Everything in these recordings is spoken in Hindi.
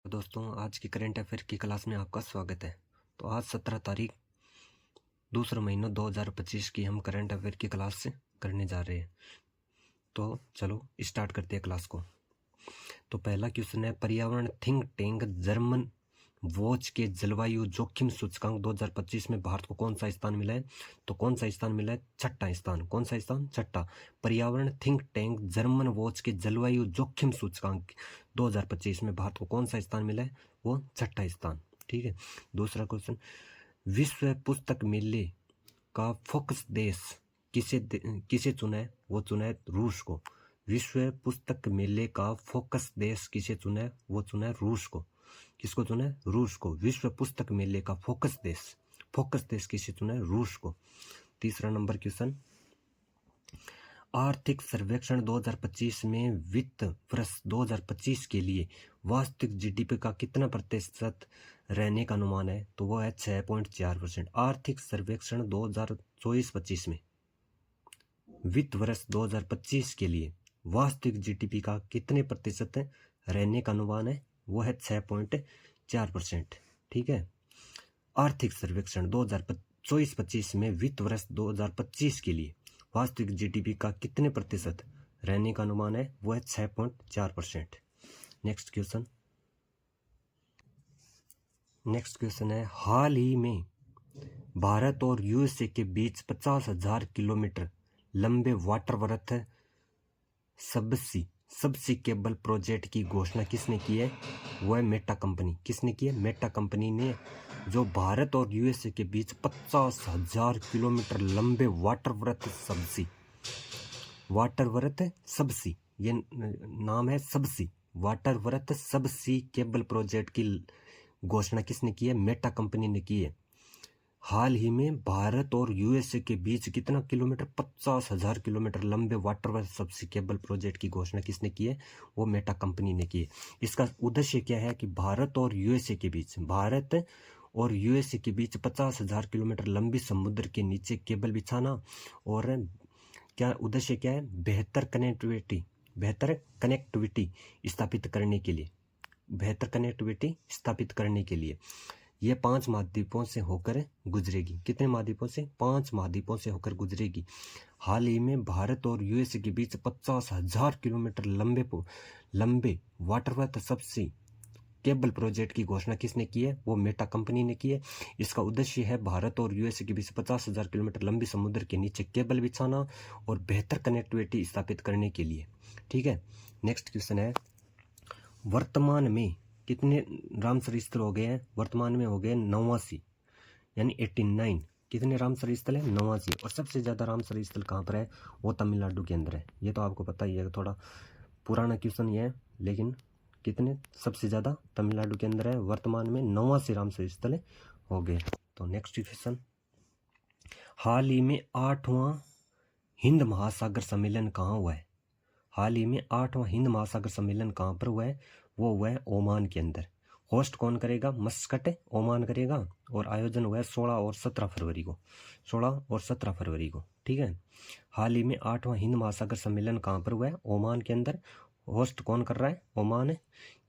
दोस्तों, आज की करंट अफेयर की क्लास में आपका स्वागत है। तो आज 17 तारीख दूसरा महीना 2025 की हम करंट अफेयर की क्लास से करने जा रहे हैं। तो चलो स्टार्ट करते हैं क्लास को। तो पहला क्वेश्चन है, पर्यावरण थिंक टैंक जर्मन वॉच के जलवायु जोखिम सूचकांक 2025 में भारत को कौन सा स्थान मिला है? तो कौन सा स्थान मिला है? छठा स्थान। कौन सा स्थान? छठा। पर्यावरण थिंक टैंक जर्मन वॉच के जलवायु जोखिम सूचकांक 2025 में भारत को कौन सा स्थान मिला है? वो छठा स्थान। ठीक है। दूसरा क्वेश्चन, विश्व पुस्तक मेले का फोकस देश किसे चुना है? वो चुना है रूस को। विश्व पुस्तक मेले का फोकस देश किसे चुना है? वो चुना है रूस को। किसको चुना है? रूस को। विश्व पुस्तक मेले का फोकस देश किसे चुना है? रूस को। तीसरा नंबर क्वेश्चन, आर्थिक सर्वेक्षण 2025 में वित्त वर्ष 2025 के लिए वास्तविक जीडीपी का कितना प्रतिशत रहने का अनुमान है? तो वो है 6.4%। आर्थिक सर्वेक्षण 2024-25 में वित्त वर्ष 2025 के लिए वास्तविक जीडीपी का कितने प्रतिशत रहने का अनुमान है? वो है 6.4%। ठीक है। आर्थिक सर्वेक्षण 2024-25 में वित्त वर्ष 2025 के लिए वास्तविक जीडीपी का कितने प्रतिशत रहने का अनुमान है? वो है 6.4%। नेक्स्ट क्वेश्चन है, हाल ही में भारत और यूएसए के बीच 50,000 किलोमीटर लंबे वाटरवर्थ सबसी केबल प्रोजेक्ट की घोषणा किसने की है? वो है मेटा कंपनी। किसने की है? मेटा कंपनी ने, जो भारत और यूएसए के बीच 50,000 किलोमीटर लंबे वाटरवर्थ सबसी, ये नाम है सबसी, वाटरवर्थ सबसी केबल प्रोजेक्ट की घोषणा किसने की है? मेटा कंपनी ने की है। हाल ही में भारत और यूएसए के बीच कितना किलोमीटर? 50,000 किलोमीटर लंबे वाटरवर्थ सबसी केबल प्रोजेक्ट की घोषणा किसने की है? वो मेटा कंपनी ने की है। इसका उद्देश्य क्या है कि भारत और यूएसए के बीच 50,000 किलोमीटर लंबी समुद्र के नीचे केबल बिछाना, और क्या उद्देश्य क्या है? बेहतर कनेक्टिविटी स्थापित करने के लिए ये 5 महाद्वीपों से होकर गुजरेगी। कितने महाद्वीपों से? 5 महाद्वीपों से होकर गुजरेगी। हाल ही में भारत और यूएसए के बीच 50,000 किलोमीटर लंबे वाटरवर्थ सबसी केबल प्रोजेक्ट की घोषणा किसने की है? वो मेटा कंपनी ने की है। इसका उद्देश्य है भारत और यूएसए के बीच 50,000 किलोमीटर लंबी समुद्र के नीचे केबल बिछाना और बेहतर कनेक्टिविटी स्थापित करने के लिए। ठीक है। नेक्स्ट क्वेश्चन है, वर्तमान में कितने रामसर स्थल हो गए हैं? वर्तमान में हो गए 89, यानी 89। कितने रामसर स्थल है? 89। और सबसे ज़्यादा रामसर स्थल कहाँ पर है? वो तमिलनाडु के अंदर है। ये तो आपको पता ही है, थोड़ा पुराना क्वेश्चन ये है, लेकिन कितने सबसे ज़्यादा तमिलनाडु के अंदर है। वर्तमान में 89 रामसर स्थल हो गए। तो नेक्स्ट क्वेश्चन, हाल ही में 8वां हिंद महासागर सम्मेलन कहाँ हुआ है? हाल ही में 8वां हिंद महासागर सम्मेलन कहाँ पर हुआ है? वो हुआ है ओमान के अंदर। होस्ट कौन करेगा? मस्कट ओमान करेगा। और आयोजन हुआ है 16 और 17 फरवरी को। ठीक है। हाल ही में 8वां हिंद महासागर सम्मेलन कहाँ पर हुआ है? ओमान के अंदर। होस्ट कौन कर रहा है? ओमान है,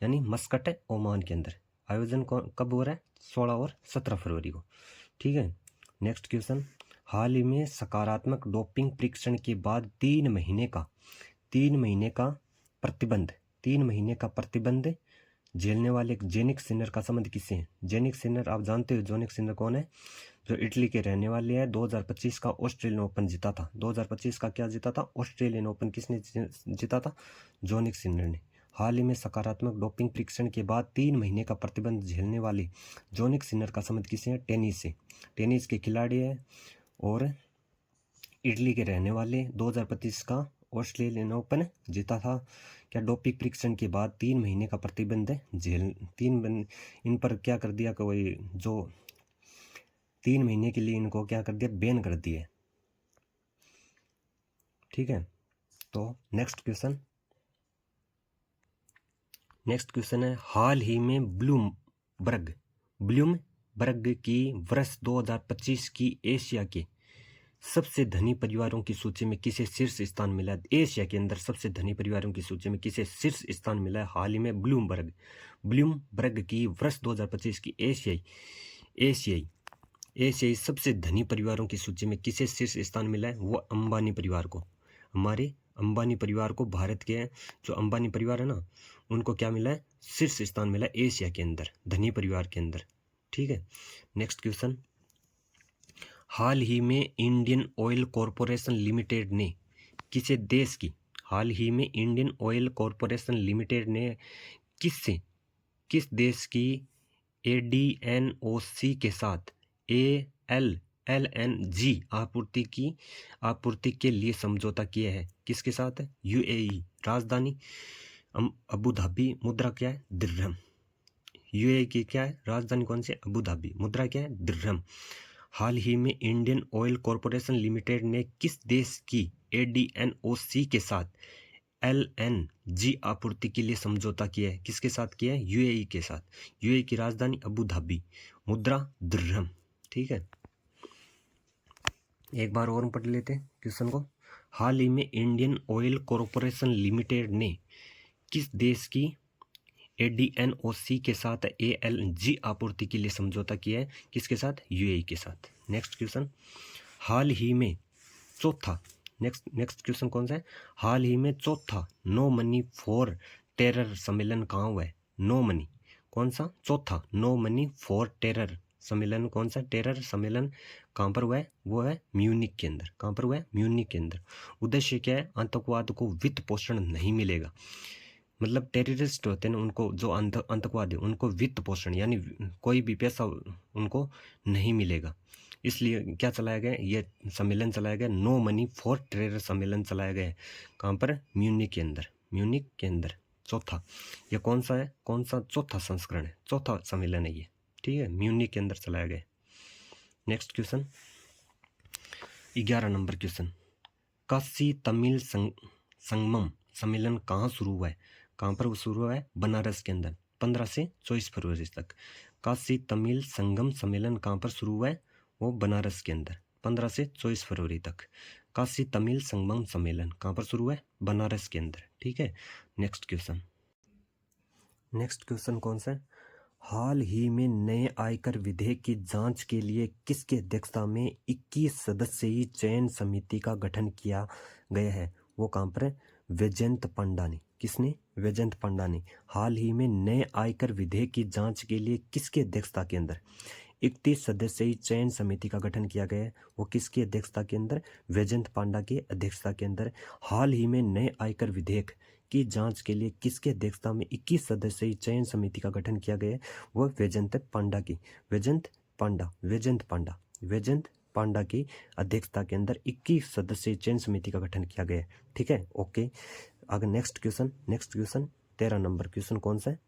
यानी मस्कट ओमान के अंदर। आयोजन कब हो रहा है? 16 और 17 फरवरी को। ठीक है। नेक्स्ट क्वेश्चन, हाल ही में सकारात्मक डोपिंग परीक्षण के बाद 3 महीने का प्रतिबंध झेलने वाले जेनिक सिनर का संबंध किससे है? जेनिक सिनर आप जानते हो, जेनिक सिनर कौन है? जो इटली के रहने वाले हैं। 2025 का ऑस्ट्रेलियन ओपन जीता था। 2025 का क्या जीता था? Australian open. किसने जीता था? जेनिक सिनर ने। हाल ही में सकारात्मक डोपिंग परीक्षण के बाद 3 महीने का प्रतिबंध झेलने वाले जेनिक सिनर का संबंध किससे है? टेनिस से। टेनिस के खिलाड़ी है और इटली के रहने वाले। 2025 का ऑस्ट्रेलियन ओपन जीता था। क्या डोपिंग परीक्षण के बाद 3 महीने का प्रतिबंध इन पर क्या कर दिया कि वही जो 3 महीने के लिए इनको क्या कर दिया? बैन कर दिया। ठीक है। तो नेक्स्ट क्वेश्चन है, हाल ही में ब्लूमबर्ग की वर्ष 2025 की एशिया के सबसे धनी परिवारों की सूची में किसे शीर्ष स्थान मिला है? एशिया के अंदर सबसे धनी परिवारों की सूची में किसे शीर्ष स्थान मिला है? हाल ही में ब्लूमबर्ग की वर्ष 2025 की एशियाई सबसे धनी परिवारों की सूची में किसे शीर्ष स्थान मिला है? वो अंबानी परिवार को। हमारे अंबानी परिवार को, भारत के जो अंबानी परिवार है ना, उनको क्या मिला है? शीर्ष स्थान मिला है एशिया के अंदर, धनी परिवार के अंदर। ठीक है, नेक्स्ट क्वेश्चन। हाल ही में इंडियन ऑयल कॉरपोरेशन लिमिटेड ने किसे देश की हाल ही में इंडियन ऑयल कॉरपोरेशन लिमिटेड ने किस देश की ADNOC के साथ LNG आपूर्ति के लिए समझौता किया है? किसके साथ है? UAE। राजधानी अबू धाबी, मुद्रा क्या है? दिरहम। UAE की क्या है राजधानी? कौन सी? Abu Dhabi. मुद्रा क्या है? दिरहम। हाल ही में इंडियन ऑयल कॉरपोरेशन लिमिटेड ने किस देश की ADNOC के साथ LNG आपूर्ति के लिए समझौता किया है? किसके साथ किया है? UAE के साथ। UAE की राजधानी अबू धाबी, मुद्रा दिरहम। ठीक है, एक बार और पढ़ लेते हैं क्वेश्चन को। हाल ही में इंडियन ऑयल कॉरपोरेशन लिमिटेड ने किस देश की ADNOC के साथ LNG आपूर्ति के लिए समझौता किया है? किसके साथ? UAE के साथ। Next question. हाल ही में चौथा नेक्स्ट क्वेश्चन कौन सा है? हाल ही में चौथा नो मनी फॉर टेरर सम्मेलन कहाँ हुआ है? नो मनी, कौन सा? चौथा नो मनी फॉर टेरर सम्मेलन, कौन सा टेरर सम्मेलन कहाँ पर हुआ है? वो है म्यूनिक के अंदर। कहाँ पर हुआ है? म्यूनिक के अंदर। उद्देश्य क्या है? आतंकवाद को वित्त पोषण नहीं मिलेगा। मतलब टेररिस्ट होते हैं उनको, जो आतंकवादी, उनको वित्त पोषण यानी कोई भी पैसा उनको नहीं मिलेगा। इसलिए क्या चलाया गया? ये सम्मेलन चलाया गया, नो मनी फॉर टेरर सम्मेलन चलाया गया है। कहाँ पर? म्यूनिक के अंदर। चौथा, ये कौन सा है? कौन सा? चौथा संस्करण है, चौथा सम्मेलन है ये। ठीक है, म्यूनिक के अंदर चलाया गया। Next question, 11 number question. Kashi Tamil Sangamam सम्मेलन कहाँ शुरू हुआ है? कहाँ पर शुरू हुआ है? बनारस के अंदर, 15 से 24 फरवरी तक। काशी तमिल संगम सम्मेलन कहाँ पर शुरू हुआ है? वो बनारस के अंदर, 15 से 24 फरवरी तक। काशी तमिल संगम सम्मेलन कहाँ पर शुरू हुआ है? बनारस के अंदर। ठीक है, नेक्स्ट क्वेश्चन कौन सा है? हाल ही में नए आयकर विधेयक की जांच के लिए किसकी अध्यक्षता में 21 सदस्यीय चयन समिति का गठन किया गया है? वो कहाँ पर है? वैजयंत पांडा ने। किसने? वैजयंत पांडा ने। हाल ही में नए आयकर विधेयक की जांच के लिए किसकी अध्यक्षता के अंदर 31 सदस्यीय चयन समिति का गठन किया गया है? वो किसकी अध्यक्षता के अंदर? वैजयंत पांडा की अध्यक्षता के अंदर। हाल ही में नए आयकर विधेयक की जांच के लिए किसकी अध्यक्षता में 21 सदस्यीय चयन समिति का गठन किया गया है? वो वैजयंत पांडा की अध्यक्षता के अंदर 21 सदस्यीय चयन समिति का गठन किया गया है। ठीक है, ओके। आगे नेक्स्ट क्वेश्चन 13 नंबर क्वेश्चन कौन सा है?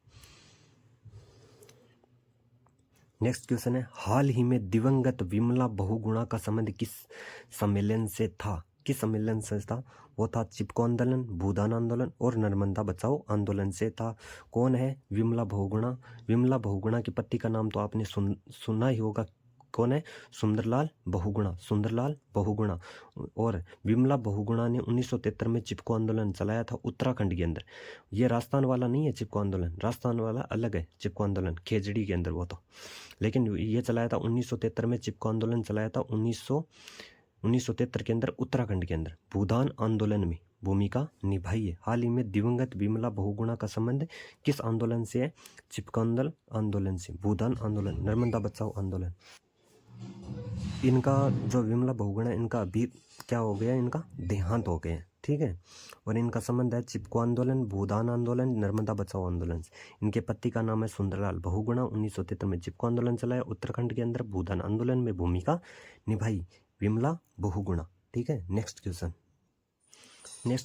नेक्स्ट क्वेश्चन है, हाल ही में दिवंगत विमला बहुगुणा का संबंध किस सम्मेलन से था? किस सम्मेलन से था? वो था चिपको आंदोलन, भूदान आंदोलन और नर्मदा बचाओ आंदोलन से था। कौन है विमला बहुगुणा? विमला बहुगुणा के पति का नाम तो आपने सुना ही होगा। कौन है? सुंदरलाल बहुगुणा। और विमला बहुगुणा ने 1973 में चिपको आंदोलन चलाया था उत्तराखंड के अंदर। ये राजस्थान वाला नहीं है चिपको आंदोलन, राजस्थान वाला अलग है चिपको आंदोलन, खेजड़ी के अंदर वो तो। लेकिन ये चलाया था 1973 में, चिपको आंदोलन चलाया था 1973 के अंदर उत्तराखंड के अंदर। भूदान आंदोलन में भूमिका निभाई है। हाल ही में दिवंगत विमला बहुगुणा का संबंध किस आंदोलन से है? चिपको आंदोलन से, भूदान आंदोलन, नर्मदा बचाओ आंदोलन। इनका जो विमला बहुगुणा, इनका अभी क्या हो गया? इनका देहांत हो गया। ठीक है, और इनका संबंध है चिपको आंदोलन, भूदान आंदोलन, नर्मदा बचाओ आंदोलन से। इनके पति का नाम है सुंदरलाल बहुगुणा। 1973 में चिपको आंदोलन चलाया उत्तराखंड के अंदर, भूदान आंदोलन में भूमिका निभाई विमला बहुगुणा। ठीक है, नेक्स्ट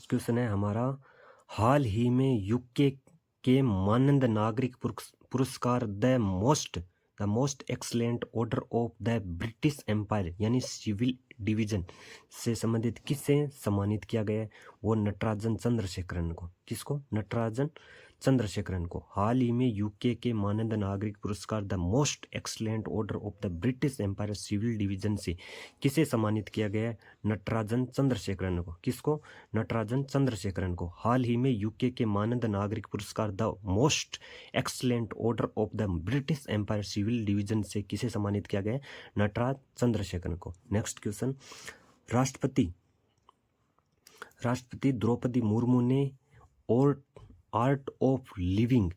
क्वेश्चन है हमारा, हाल ही में यूके के मानद नागरिक पुरस्कार the most excellent order of the British Empire यानी सिविल डिवीजन से संबंधित किससे सम्मानित किया गया है? वो नटराजन चंद्रशेखरन को। किसको? नटराजन चंद्रशेखरन को। हाल ही में यूके के मानद नागरिक पुरस्कार the most excellent order of the British Empire civil division से किसे सम्मानित किया गया है? नटराजन चंद्रशेखरन को। किसको? नटराजन चंद्रशेखरन को। हाल ही में यूके के मानद नागरिक पुरस्कार the most excellent order of the British Empire civil division से किसे सम्मानित किया गया है? नटराज चंद्रशेखरन को। नेक्स्ट क्वेश्चन, राष्ट्रपति द्रौपदी मुर्मू ने आर्ट ऑफ लिविंग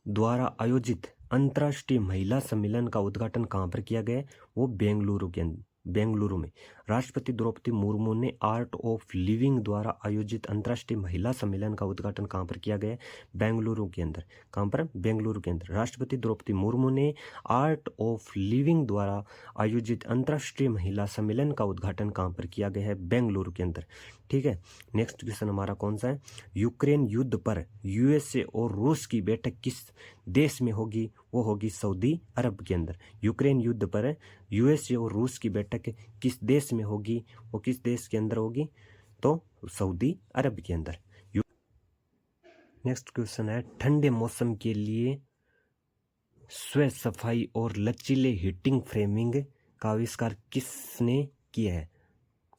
द्वारा आयोजित अंतर्राष्ट्रीय महिला सम्मेलन का उद्घाटन कहाँ पर किया गया? वो बेंगलुरु में। राष्ट्रपति द्रौपदी मुर्मू ने आर्ट ऑफ लिविंग द्वारा आयोजित अंतर्राष्ट्रीय महिला सम्मेलन का उद्घाटन कहाँ पर किया गया? बेंगलुरु के अंदर। कहाँ पर? बेंगलुरु के अंदर। राष्ट्रपति द्रौपदी मुर्मू ने आर्ट ऑफ लिविंग द्वारा आयोजित अंतर्राष्ट्रीय महिला सम्मेलन का उद्घाटन कहाँ पर किया गया है? बेंगलुरु के अंदर। ठीक है। नेक्स्ट क्वेश्चन हमारा कौन सा है? यूक्रेन युद्ध पर यूएसए और रूस की बैठक किस देश में होगी? वो होगी सऊदी अरब के अंदर। यूक्रेन युद्ध पर यूएसए और रूस की बैठक किस देश में होगी? वो किस देश के अंदर होगी? तो सऊदी अरब के अंदर। नेक्स्ट क्वेश्चन है, ठंडे मौसम के लिए स्व सफाई और लचीले हीटिंग फ्रेमिंग का आविष्कार किसने किया है?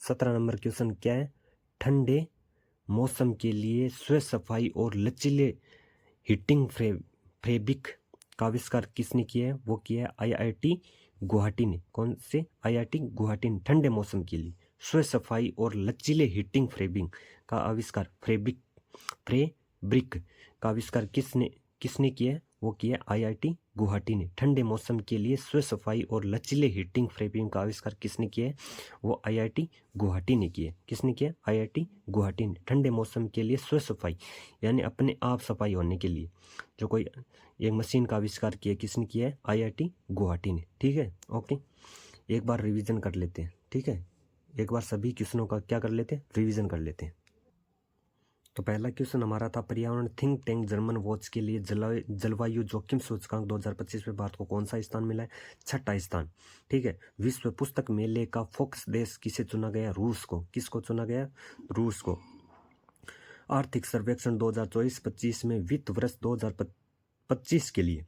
17 नंबर क्वेश्चन क्या है? ठंडे मौसम के लिए स्व सफाई और लचीले हीटिंग फैब्रिक का आविष्कार किसने किया है? वो किया है आईआईटी गुवाहाटी ने। कौन से? आईआईटी गुवाहाटी ने। ठंडे मौसम के लिए स्व सफाई और लचीले हीटिंग फैब्रिक का आविष्कार फैब्रिक का आविष्कार किसने किया है? वो किया आईआईटी गुवाहाटी ने। ठंडे मौसम के लिए स्व सफाई और लचीले हीटिंग फैब्रिक का आविष्कार किसने किया है? वो आईआईटी गुवाहाटी ने किया। किसने किया? आईआईटी गुवाहाटी ने। ठंडे मौसम के लिए स्व सफाई यानी अपने आप सफाई होने के लिए जो कोई एक मशीन का आविष्कार किया, किसने किया है? आईआईटी गुवाहाटी ने। ठीक है, ओके। एक बार रिवीजन कर लेते हैं। ठीक है, एक बार सभी क्वेश्चनों का क्या कर लेते हैं? रिवीजन कर लेते हैं। तो पहला क्वेश्चन हमारा था, पर्यावरण थिंक टैंक जर्मन वॉच के लिए जलवायु जोखिम सूचकांक 2025 में भारत को कौन सा स्थान मिला है? 6वां स्थान। ठीक है। विश्व पुस्तक मेले का फोकस देश किसे चुना गया? रूस को। किसको चुना गया? रूस को। आर्थिक सर्वेक्षण 2024-25 में वित्त वर्ष 2025 के लिए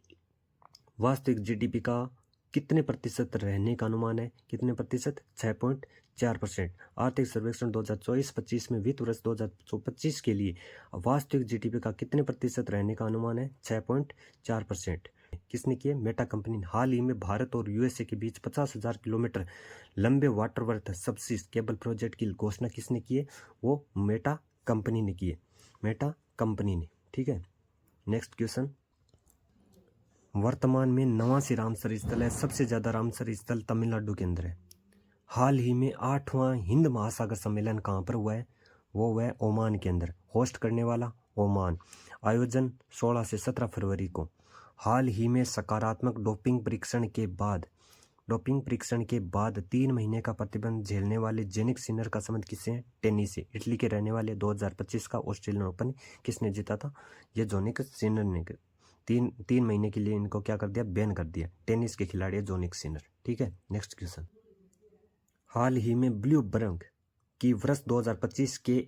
वास्तविक जीडीपी का कितने प्रतिशत रहने का अनुमान है? कितने प्रतिशत? 6.4%। आर्थिक सर्वेक्षण 2024-25 में वित्त वर्ष 2025 के लिए वास्तविक जीडीपी का कितने प्रतिशत रहने का अनुमान है? 6.4%। किसने किए? मेटा कंपनी ने। हाल ही में भारत और यूएसए के बीच 50,000 किलोमीटर लंबे वाटरवर्थ सबसी केबल प्रोजेक्ट की घोषणा किसने की है? वो मेटा कंपनी ने की है। मेटा कंपनी ने। ठीक है। नेक्स्ट क्वेश्चन, वर्तमान में 89 रामसर स्थल है। सबसे ज्यादा रामसर स्थल तमिलनाडु के अंदर है। हाल ही में 8वां हिंद महासागर सम्मेलन कहाँ पर हुआ है? वो हुआ है ओमान के अंदर। होस्ट करने वाला ओमान। आयोजन 16 से 17 फरवरी को। हाल ही में सकारात्मक डोपिंग परीक्षण के बाद 3 महीने का प्रतिबंध झेलने वाले जेनिक सिनर का संबंध किससे है? टेनिस से। इटली के रहने वाले 2025 का ऑस्ट्रेलियन ओपन किसने जीता था? ये जोनिक सिनर ने। तीन महीने के लिए इनको क्या कर दिया? बैन कर दिया। टेनिस के खिलाड़ी है जोनिक सिनर। ठीक है। नेक्स्ट क्वेश्चन, हाल ही में ब्लूमबर्ग की वर्ष 2025 के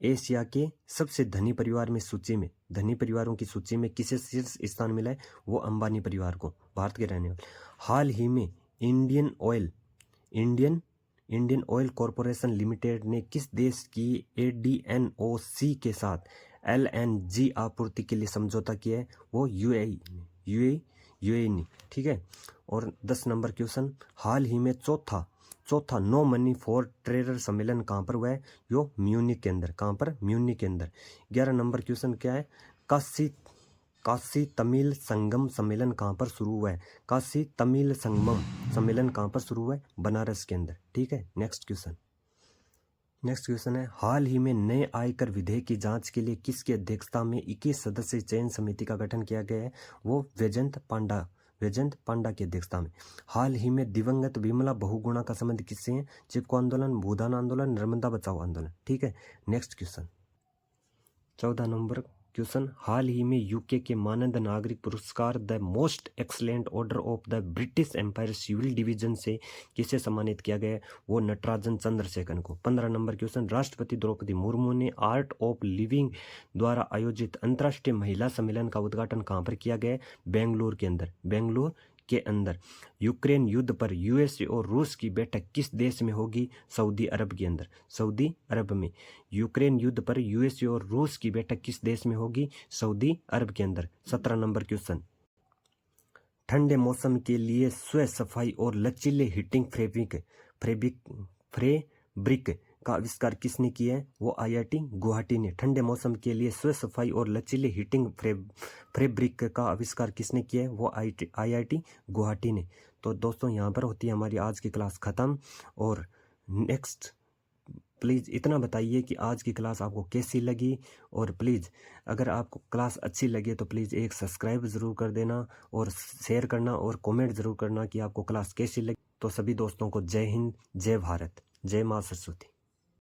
एशिया के सबसे धनी परिवारों की सूची में किसे शीर्ष स्थान मिला है? वो अंबानी परिवार को, भारत के रहने वाले। हाल ही में इंडियन ऑयल कॉरपोरेशन लिमिटेड ने किस देश की एडीएनओसी के साथ एलएनजी आपूर्ति के लिए समझौता किया है? वो यूएई ने। ठीक है। और 10 नंबर क्वेश्चन, हाल ही में चौथा नो मनी फॉर ट्रेडर सम्मेलन कहाँ पर हुआ है? यो म्यूनिक के अंदर। कहाँ पर? म्यूनिक के अंदर। 11 नंबर क्वेश्चन क्या है? काशी तमिल संगम सम्मेलन कहाँ पर शुरू हुआ है? काशी तमिल संगम सम्मेलन कहाँ पर शुरू हुआ है? बनारस के अंदर। ठीक है। नेक्स्ट क्वेश्चन है, हाल ही में नए आयकर विधेयक की जांच के लिए किसकी अध्यक्षता में 21 सदस्यीय चयन समिति का गठन किया गया है? वो वैजयंत पांडा की अध्यक्षता में। हाल ही में दिवंगत विमला बहुगुणा का संबंध किससे है? चिपको आंदोलन, भूदान आंदोलन, नर्मदा बचाओ आंदोलन। ठीक है। नेक्स्ट क्वेश्चन, 14 नंबर क्वेश्चन, हाल ही में यूके के मानद नागरिक पुरस्कार the most excellent order of the British Empire civil division से किसे सम्मानित किया गया? वो नटराजन चंद्रशेखर को। 15 नंबर क्वेश्चन, राष्ट्रपति द्रौपदी मुर्मू ने आर्ट ऑफ लिविंग द्वारा आयोजित अंतर्राष्ट्रीय महिला सम्मेलन का उद्घाटन कहाँ पर किया गया? बेंगलुरु के अंदर। बेंगलुरु के अंदर। यूक्रेन युद्ध पर यूएसए और रूस की बैठक किस देश में होगी? सऊदी अरब के अंदर। सऊदी अरब में। यूक्रेन युद्ध पर यूएसए और रूस की बैठक किस देश में होगी? सऊदी अरब के अंदर। 17 नंबर क्वेश्चन, ठंडे मौसम के लिए स्व सफाई और लचीले हीटिंग फैब्रिक का आविष्कार किसने किया है? वो आईआईटी गुवाहाटी ने। ठंडे मौसम के लिए स्व सफाई और लचीले हीटिंग फैब्रिक का आविष्कार किसने किया है? वो आईआईटी गुवाहाटी ने। तो दोस्तों यहाँ पर होती है हमारी आज की क्लास ख़त्म। और नेक्स्ट प्लीज़ इतना बताइए कि आज की क्लास आपको कैसी लगी, और प्लीज़ अगर आपको क्लास अच्छी लगे तो प्लीज़ एक सब्सक्राइब ज़रूर कर देना और शेयर करना और कमेंट ज़रूर करना कि आपको क्लास कैसी लगी। तो सभी दोस्तों को जय हिंद, जय भारत, जय माँ सरस्वती।